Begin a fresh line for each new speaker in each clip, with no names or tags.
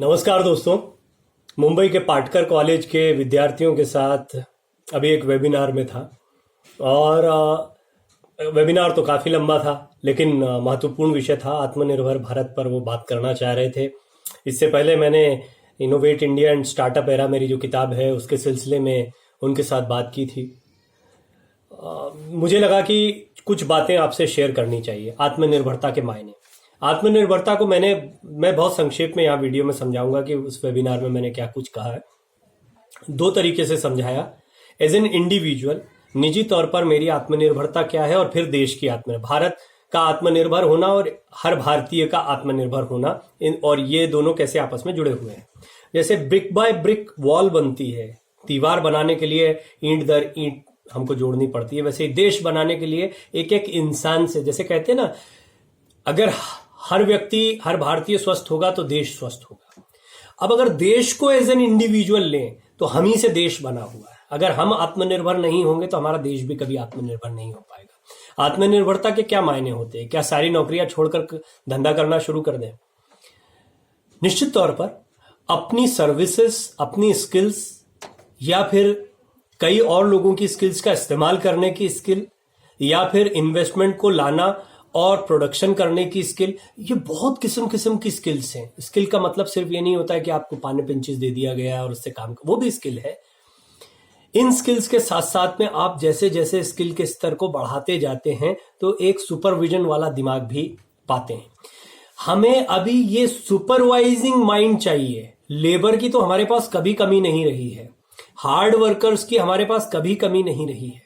नमस्कार दोस्तों। मुंबई के पाटकर कॉलेज के विद्यार्थियों के साथ अभी एक वेबिनार में था और वेबिनार तो काफ़ी लंबा था, लेकिन महत्वपूर्ण विषय था। आत्मनिर्भर भारत पर वो बात करना चाह रहे थे। इससे पहले मैंने innovate India and startup era, मेरी जो किताब है, उसके सिलसिले में उनके साथ बात की थी। मुझे लगा कि कुछ बातें आपसे शेयर करनी चाहिए। आत्मनिर्भरता के मायने, आत्मनिर्भरता को मैं बहुत संक्षेप में यहाँ वीडियो में समझाऊंगा कि उस वेबिनार में मैंने क्या कुछ कहा है। दो तरीके से समझाया। एज एन इंडिविजुअल, निजी तौर पर मेरी आत्मनिर्भरता क्या है, और फिर देश की भारत का आत्मनिर्भर होना और हर भारतीय का आत्मनिर्भर होना, और ये दोनों कैसे आपस में जुड़े हुए हैं। जैसे ब्रिक बाय ब्रिक वॉल बनती है, दीवार बनाने के लिए ईंट दर ईंट हमको जोड़नी पड़ती है, वैसे ही देश बनाने के लिए एक एक इंसान से, जैसे कहते हैं ना, अगर हर व्यक्ति, हर भारतीय स्वस्थ होगा तो देश स्वस्थ होगा। अब अगर देश को एज एन इंडिविजुअल लें तो हम ही से देश बना हुआ है। अगर हम आत्मनिर्भर नहीं होंगे तो हमारा देश भी कभी आत्मनिर्भर नहीं हो पाएगा। आत्मनिर्भरता के क्या मायने होते हैं? क्या सारी नौकरियां छोड़कर धंधा करना शुरू कर दें? निश्चित तौर पर अपनी सर्विसेज, अपनी स्किल्स, या फिर कई और लोगों की स्किल्स का इस्तेमाल करने की स्किल, या फिर इन्वेस्टमेंट को लाना और प्रोडक्शन करने की स्किल, ये बहुत किस्म किस्म की स्किल्स हैं। स्किल का मतलब सिर्फ ये नहीं होता है कि आपको पाने पिंचेस दे दिया गया है और उससे काम, वो भी स्किल है। इन स्किल्स के साथ साथ में आप जैसे जैसे स्किल के स्तर को बढ़ाते जाते हैं तो एक सुपरविजन वाला दिमाग भी पाते हैं। हमें अभी ये सुपरवाइजिंग माइंड चाहिए। लेबर की तो हमारे पास कभी कमी नहीं रही है, हार्ड वर्कर्स की हमारे पास कभी कमी नहीं रही है,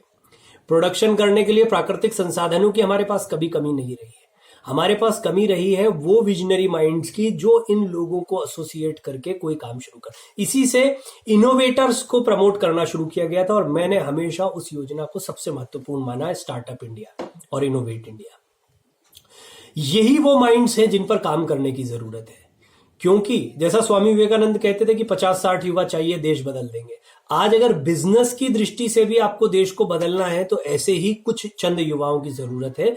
प्रोडक्शन करने के लिए प्राकृतिक संसाधनों की हमारे पास कभी कमी नहीं रही है। हमारे पास कमी रही है वो विजनरी माइंड्स की, जो इन लोगों को एसोसिएट करके कोई काम शुरू कर। इसी से इनोवेटर्स को प्रमोट करना शुरू किया गया था, और मैंने हमेशा उस योजना को सबसे महत्वपूर्ण माना है, स्टार्टअप इंडिया और इनोवेट इंडिया। यही वो माइंड्स हैं जिन पर काम करने की जरूरत है, क्योंकि जैसा स्वामी विवेकानंद कहते थे कि 50-60 युवा चाहिए, देश बदल देंगे। आज अगर बिजनेस की दृष्टि से भी आपको देश को बदलना है तो ऐसे ही कुछ चंद युवाओं की जरूरत है।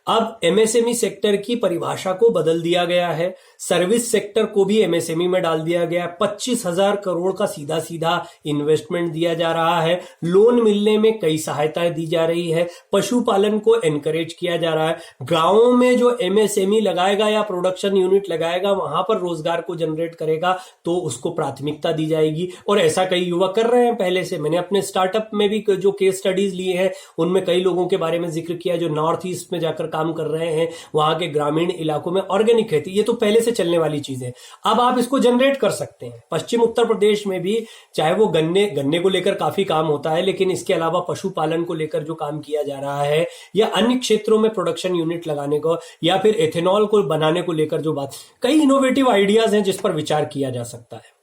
अब एमएसएमई सेक्टर की परिभाषा को बदल दिया गया है, सर्विस सेक्टर को भी एमएसएमई में डाल दिया गया है। 25,000 करोड़ का सीधा सीधा इन्वेस्टमेंट दिया जा रहा है। लोन मिलने में कई सहायताएं दी जा रही है। पशुपालन को एनकरेज किया जा रहा है। गांवों में जो एमएसएमई लगाएगा या प्रोडक्शन यूनिट लगाएगा, वहां पर रोजगार को जनरेट करेगा तो उसको प्राथमिकता दी जाएगी। और ऐसा कई युवा कर रहे हैं पहले से। मैंने अपने स्टार्टअप में भी जो केस स्टडीज लिए हैं उनमें कई लोगों के बारे में जिक्र किया जो नॉर्थ ईस्ट में जाकर काम कर रहे हैं, वहां के ग्रामीण इलाकों में ऑर्गेनिक खेती। ये तो पहले से चलने वाली चीजें, अब आप इसको जनरेट कर सकते हैं। पश्चिम उत्तर प्रदेश में भी चाहे वो गन्ने को लेकर काफी काम होता है, लेकिन इसके अलावा पशुपालन को लेकर जो काम किया जा रहा है, या अन्य क्षेत्रों में प्रोडक्शन यूनिट लगाने को, या फिर एथेनॉल को बनाने को लेकर जो बात, कई इनोवेटिव आइडियाज हैं जिस पर विचार किया जा सकता है।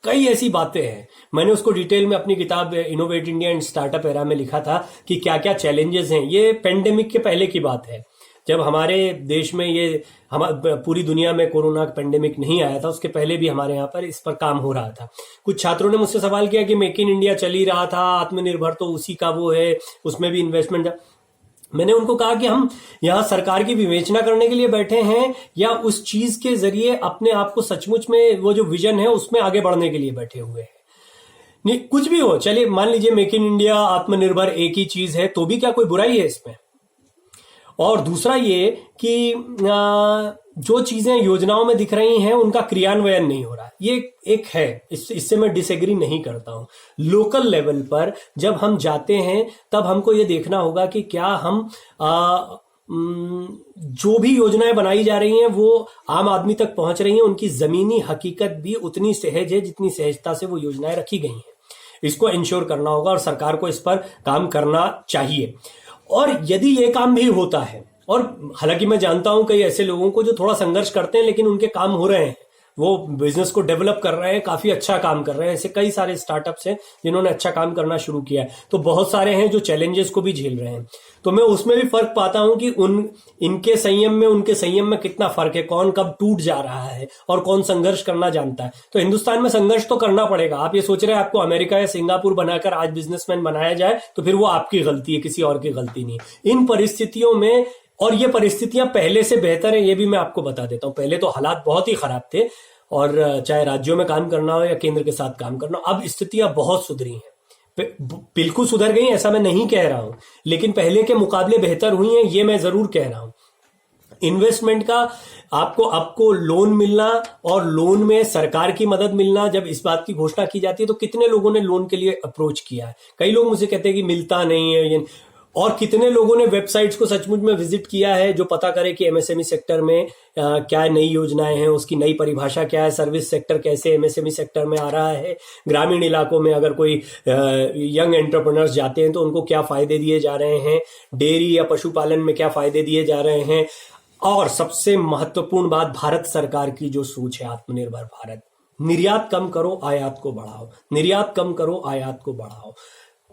कई ऐसी बातें हैं। मैंने उसको डिटेल में अपनी किताब innovate India and startup era में लिखा था कि क्या क्या चैलेंजेस हैं। ये पेंडेमिक के पहले की बात है, जब हमारे देश में पूरी दुनिया में कोरोना पेंडेमिक नहीं आया था, उसके पहले भी हमारे यहाँ पर इस पर काम हो रहा था। कुछ छात्रों ने मुझसे सवाल किया कि मेक इन इंडिया चल ही रहा था, आत्मनिर्भर तो उसी का वो है, उसमें भी इन्वेस्टमेंट। मैंने उनको कहा कि हम यहाँ सरकार की विवेचना करने के लिए बैठे हैं, या उस चीज के जरिए अपने आप को सचमुच में वो जो विजन है उसमें आगे बढ़ने के लिए बैठे हुए हैं। नहीं, कुछ भी हो, चलिए मान लीजिए मेक इन इंडिया, आत्मनिर्भर एक ही चीज है, तो भी क्या कोई बुराई है इसमें? और दूसरा ये कि जो चीजें योजनाओं में दिख रही हैं उनका क्रियान्वयन नहीं हो रहा है, ये एक है, इससे मैं डिसएग्री नहीं करता हूं। लोकल लेवल पर जब हम जाते हैं तब हमको ये देखना होगा कि क्या हम जो भी योजनाएं बनाई जा रही हैं वो आम आदमी तक पहुंच रही हैं, उनकी जमीनी हकीकत भी उतनी सहज है जितनी सहजता से वो योजनाएं रखी गई हैं। इसको इंश्योर करना होगा और सरकार को इस पर काम करना चाहिए। और यदि ये काम भी होता है, और हालांकि मैं जानता हूं कई ऐसे लोगों को जो थोड़ा संघर्ष करते हैं लेकिन उनके काम हो रहे हैं, वो बिजनेस को डेवलप कर रहे हैं, काफी अच्छा काम कर रहे हैं। ऐसे कई सारे स्टार्टअप्स हैं जिन्होंने अच्छा काम करना शुरू किया है। तो बहुत सारे हैं जो चैलेंजेस को भी झेल रहे हैं। तो मैं उसमें भी फर्क पाता हूं कि इनके संयम में, उनके संयम में कितना फर्क है, कौन कब टूट जा रहा है और कौन संघर्ष करना जानता है। तो हिंदुस्तान में संघर्ष तो करना पड़ेगा। आप ये सोच रहे हैं आपको अमेरिका या सिंगापुर बनाकर आज बिजनेसमैन बनाया जाए, तो फिर वो आपकी गलती है, किसी और की गलती नहीं। इन परिस्थितियों में, और ये परिस्थितियां पहले से बेहतर है, ये भी मैं आपको बता देता हूं। पहले तो हालात बहुत ही खराब थे, और चाहे राज्यों में काम करना हो या केंद्र के साथ काम करना हो, अब स्थितियां बहुत सुधरी हैं। बिल्कुल सुधर गई ऐसा मैं नहीं कह रहा हूं, लेकिन पहले के मुकाबले बेहतर हुई हैं, ये मैं जरूर कह रहा हूं। इन्वेस्टमेंट का आपको लोन मिलना और लोन में सरकार की मदद मिलना, जब इस बात की घोषणा की जाती है तो कितने लोगों ने लोन के लिए अप्रोच किया है। कई लोग मुझे कहते हैं कि मिलता नहीं है ये, और कितने लोगों ने वेबसाइट्स को सचमुच में विजिट किया है जो पता करे कि एमएसएमई सेक्टर में क्या नई योजनाएं हैं, उसकी नई परिभाषा क्या है, सर्विस सेक्टर कैसे एमएसएमई सेक्टर में आ रहा है, ग्रामीण इलाकों में अगर कोई यंग एंटरप्रेन्योर्स जाते हैं तो उनको क्या फायदे दिए जा रहे हैं, डेयरी या पशुपालन में क्या फायदे दिए जा रहे हैं। और सबसे महत्वपूर्ण बात, भारत सरकार की जो सोच है आत्मनिर्भर भारत, निर्यात कम करो आयात को बढ़ाओ, निर्यात कम करो आयात को बढ़ाओ,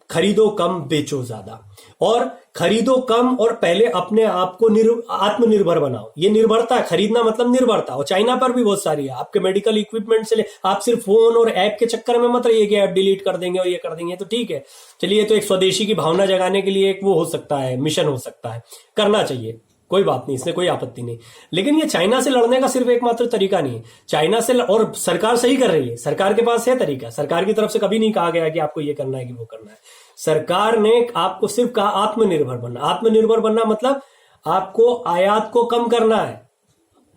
खरीदो कम बेचो ज्यादा, और खरीदो कम और पहले अपने आप को आत्मनिर्भर बनाओ। ये निर्भरता है, खरीदना मतलब निर्भरता, और चाइना पर भी बहुत सारी है। आपके मेडिकल इक्विपमेंट से ले, आप सिर्फ फोन और ऐप के चक्कर में मत रहिए कि ऐप डिलीट कर देंगे और ये कर देंगे तो ठीक है, चलिए तो एक स्वदेशी की भावना जगाने के लिए एक वो हो सकता है, मिशन हो सकता है, करना चाहिए, कोई बात नहीं, इसमें कोई आपत्ति नहीं। लेकिन ये चाइना से लड़ने का सिर्फ एकमात्र तरीका नहीं है। चाइना से और सरकार सही कर रही है, सरकार के पास है तरीका, सरकार की तरफ से कभी नहीं कहा गया कि आपको ये करना है कि वो करना है। सरकार ने आपको सिर्फ कहा आत्मनिर्भर बनना। आत्मनिर्भर बनना मतलब आपको आयात को कम करना है।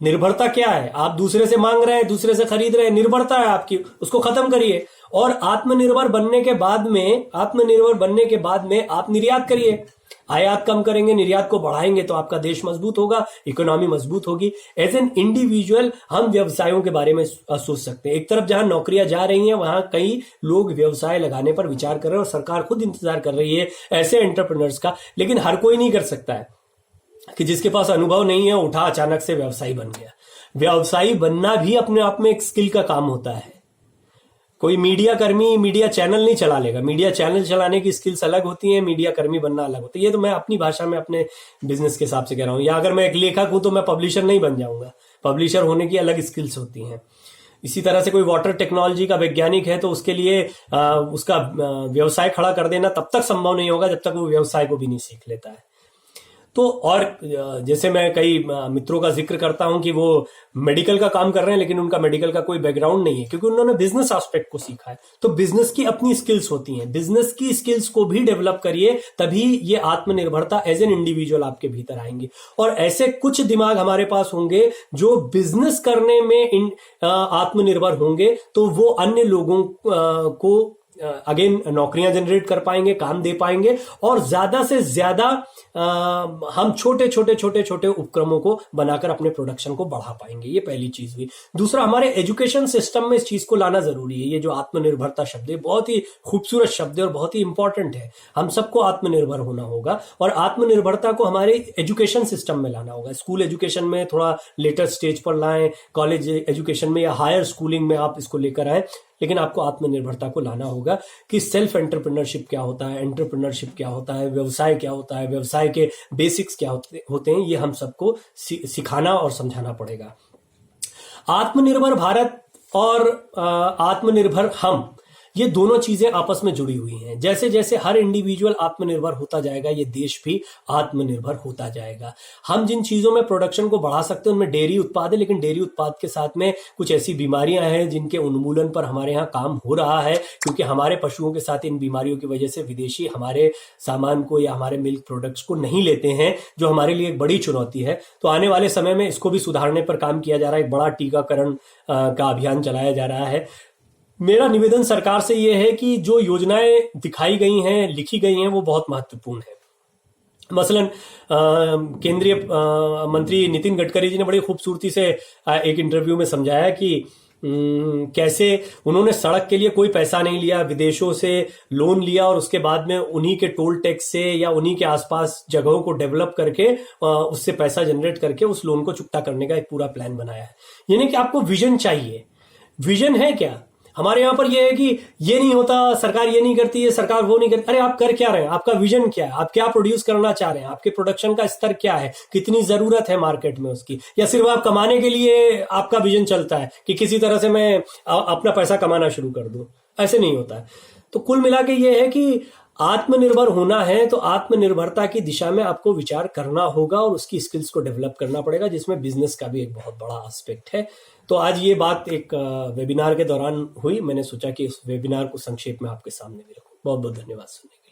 निर्भरता क्या है, आप दूसरे से मांग रहे हैं, दूसरे से खरीद रहे हैं, निर्भरता है आपकी, उसको खत्म करिए। और आत्मनिर्भर बनने के बाद में आप निर्यात करिए। आयात कम करेंगे, निर्यात को बढ़ाएंगे तो आपका देश मजबूत होगा, इकोनॉमी मजबूत होगी। एज एन इंडिविजुअल हम व्यवसायों के बारे में सोच सकते हैं। एक तरफ जहां नौकरियां जा रही हैं वहां कई लोग व्यवसाय लगाने पर विचार कर रहे हैं और सरकार खुद इंतजार कर रही है ऐसे एंटरप्रेन्योर्स का। लेकिन हर कोई नहीं कर सकता है कि जिसके पास अनुभव नहीं है उठा अचानक से व्यवसायी बन गया। व्यवसायी बनना भी अपने आप में एक स्किल का काम होता है। कोई मीडिया कर्मी मीडिया चैनल नहीं चला लेगा, मीडिया चैनल चलाने की स्किल्स अलग होती हैं, मीडिया कर्मी बनना अलग होता है। ये तो मैं अपनी भाषा में अपने बिजनेस के हिसाब से कह रहा हूं। या अगर मैं एक लेखक हूं तो मैं पब्लिशर नहीं बन जाऊंगा, पब्लिशर होने की अलग स्किल्स होती हैं। इसी तरह से कोई वाटर टेक्नोलॉजी का वैज्ञानिक है तो उसके लिए उसका व्यवसाय खड़ा कर देना तब तक संभव नहीं होगा जब तक वो व्यवसाय को भी नहीं सीख लेता है। तो और जैसे मैं कई मित्रों का जिक्र करता हूं कि वो मेडिकल का काम कर रहे हैं लेकिन उनका मेडिकल का कोई बैकग्राउंड नहीं है क्योंकि उन्होंने बिजनेस एस्पेक्ट को सीखा है। तो बिजनेस की अपनी स्किल्स होती हैं, बिजनेस की स्किल्स को भी डेवलप करिए, तभी ये आत्मनिर्भरता एज एन इंडिविजुअल आपके भीतर आएंगी। और ऐसे कुछ दिमाग हमारे पास होंगे जो बिजनेस करने में आत्मनिर्भर होंगे तो वो अन्य लोगों को अगेन नौकरियां जनरेट कर पाएंगे, काम दे पाएंगे, और ज्यादा से ज्यादा हम छोटे छोटे उपक्रमों को बनाकर अपने प्रोडक्शन को बढ़ा पाएंगे। ये पहली चीज हुई। दूसरा, हमारे एजुकेशन सिस्टम में इस चीज को लाना जरूरी है। ये जो आत्मनिर्भरता शब्द है बहुत ही खूबसूरत शब्द है और बहुत ही इंपॉर्टेंट है। हम सबको आत्मनिर्भर होना होगा और आत्मनिर्भरता को हमारे एजुकेशन सिस्टम में लाना होगा। स्कूल एजुकेशन में थोड़ा लेटर स्टेज पर लाएं, कॉलेज एजुकेशन में या हायर स्कूलिंग में आप इसको लेकर आए, लेकिन आपको आत्मनिर्भरता को लाना होगा कि सेल्फ एंटरप्रेन्योरशिप क्या होता है, एंटरप्रेन्योरशिप क्या होता है, व्यवसाय क्या होता है, व्यवसाय के बेसिक्स क्या होते हैं, ये हम सबको सिखाना और समझाना पड़ेगा। आत्मनिर्भर भारत और आत्मनिर्भर हम, ये दोनों चीजें आपस में जुड़ी हुई हैं। जैसे जैसे हर इंडिविजुअल आत्मनिर्भर होता जाएगा, ये देश भी आत्मनिर्भर होता जाएगा। हम जिन चीजों में प्रोडक्शन को बढ़ा सकते हैं उनमें डेयरी उत्पाद है, लेकिन डेयरी उत्पाद के साथ में कुछ ऐसी बीमारियां हैं जिनके उन्मूलन पर हमारे यहाँ काम हो रहा है, क्योंकि हमारे पशुओं के साथ इन बीमारियों की वजह से विदेशी हमारे सामान को या हमारे मिल्क प्रोडक्ट्स को नहीं लेते हैं, जो हमारे लिए एक बड़ी चुनौती है। तो आने वाले समय में इसको भी सुधारने पर काम किया जा रहा है। एक बड़ा टीकाकरण का अभियान चलाया जा रहा है। मेरा निवेदन सरकार से यह है कि जो योजनाएं दिखाई गई हैं, लिखी गई हैं, वो बहुत महत्वपूर्ण है। मसलन केंद्रीय मंत्री नितिन गडकरी जी ने बड़ी खूबसूरती से एक इंटरव्यू में समझाया कि कैसे उन्होंने सड़क के लिए कोई पैसा नहीं लिया, विदेशों से लोन लिया और उसके बाद में उन्हीं के टोल टैक्स से या उन्हीं के आसपास जगहों को डेवलप करके उससे पैसा जनरेट करके उस लोन को चुकता करने का एक पूरा प्लान बनाया है। यानी कि आपको विजन चाहिए। विजन है क्या? हमारे यहां पर यह है कि ये नहीं होता, सरकार ये नहीं करती है, सरकार वो नहीं करती। अरे आप कर क्या रहे हैं? आपका विजन क्या है? आप क्या प्रोड्यूस करना चाह रहे हैं? आपके प्रोडक्शन का स्तर क्या है? कितनी जरूरत है मार्केट में उसकी? या सिर्फ आप कमाने के लिए आपका विजन चलता है कि किसी तरह से मैं अपना पैसा कमाना शुरू कर दूं? ऐसे नहीं होता है। तो कुल मिला के ये है कि आत्मनिर्भर होना है तो आत्मनिर्भरता की दिशा में आपको विचार करना होगा और उसकी स्किल्स को डेवलप करना पड़ेगा, जिसमें बिजनेस का भी एक बहुत बड़ा एस्पेक्ट है। तो आज ये बात एक वेबिनार के दौरान हुई, मैंने सोचा कि उस वेबिनार को संक्षेप में आपके सामने भी रखूं। बहुत बहुत धन्यवाद सुनने के लिए।